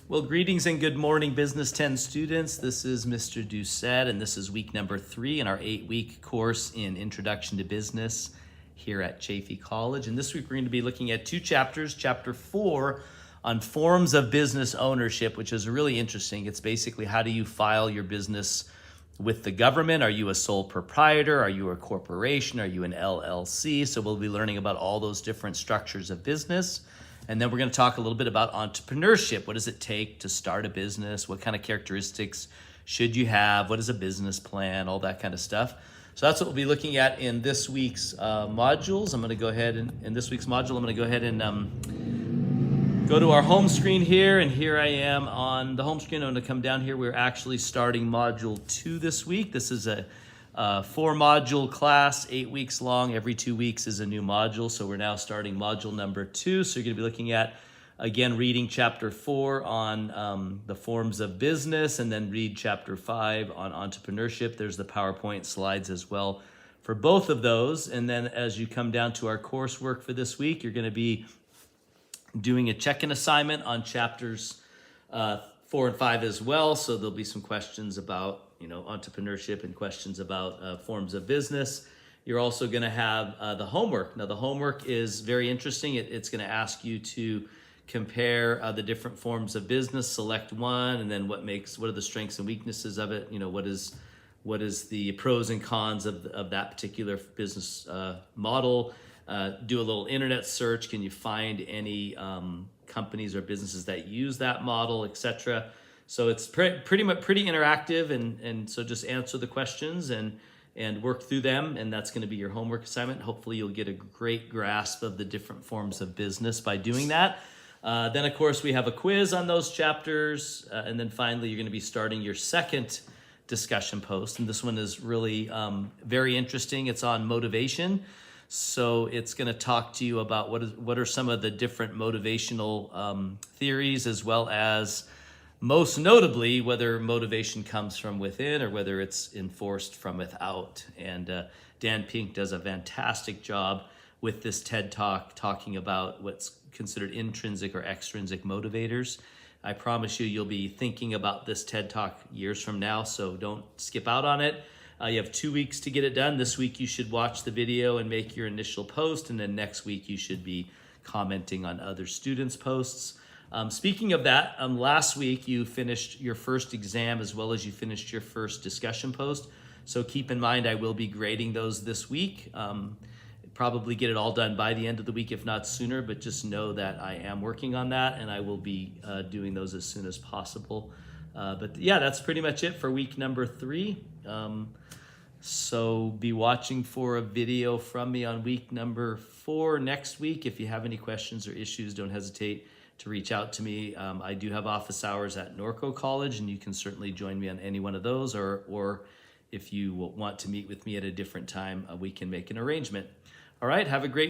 Well, greetings and good morning, Business 10 students. This is Mr. D, and this is week number 3 in our 8-week course in Introduction to Business here at Chaffey College. And this week we're going to be looking at 2 chapters. Chapter 4 on forms of business ownership, which is really interesting. It's basically how do you file your business with the government? Are you a sole proprietor? Are you a corporation? Are you an LLC? So we'll be learning about all those different structures of business. And then we're going to talk a little bit about entrepreneurship. What does it take to start a business? What kind of characteristics should you have? What is a business plan? All that kind of stuff. So that's what we'll be looking at in this week's modules. I'm going to go ahead and in this week's module, I'm going to go ahead and go to our home screen here. And here I am on the home screen. I'm going to come down here. We're actually starting module 2 this week. This is a 4-module class, 8 weeks long. Every 2 weeks is a new module. So we're now starting module number 2. So you're going to be looking at, again, reading chapter 4 on the forms of business, and then read chapter 5 on entrepreneurship. There's the PowerPoint slides as well for both of those. And then as you come down to our coursework for this week, you're going to be doing a check-in assignment on chapters 4 and 5 as well. So there'll be some questions about entrepreneurship and questions about forms of business. You're also going to have the homework. Now, the homework is very interesting. It's going to ask you to compare the different forms of business, select one, and then what are the strengths and weaknesses of it? What is the pros and cons of that particular business model? Do a little internet search. Can you find any companies or businesses that use that model, etc.? So it's pretty interactive, and so just answer the questions and work through them, and that's going to be your homework assignment. Hopefully you'll get a great grasp of the different forms of business by doing that. Then, of course, we have a quiz on those chapters, and then finally you're going to be starting your second discussion post, and this one is really very interesting. It's on motivation. So it's going to talk to you about what are some of the different motivational theories, as well as most notably, whether motivation comes from within or whether it's enforced from without. And Dan Pink does a fantastic job with this TED Talk talking about what's considered intrinsic or extrinsic motivators. I promise you'll be thinking about this TED Talk years from now, so don't skip out on it. You have 2 weeks to get it done. This week you should watch the video and make your initial post, and then next week you should be commenting on other students' posts. Speaking of that, last week you finished your first exam as well as you finished your first discussion post. So keep in mind I will be grading those this week. Probably get it all done by the end of the week, if not sooner, but just know that I am working on that, and I will be doing those as soon as possible. But yeah, that's pretty much it for week number 3. So be watching for a video from me on week number 4 next week. If you have any questions or issues, don't hesitate to reach out to me. I do have office hours at Norco College, and you can certainly join me on any one of those, or if you want to meet with me at a different time, we can make an arrangement. All right, have a great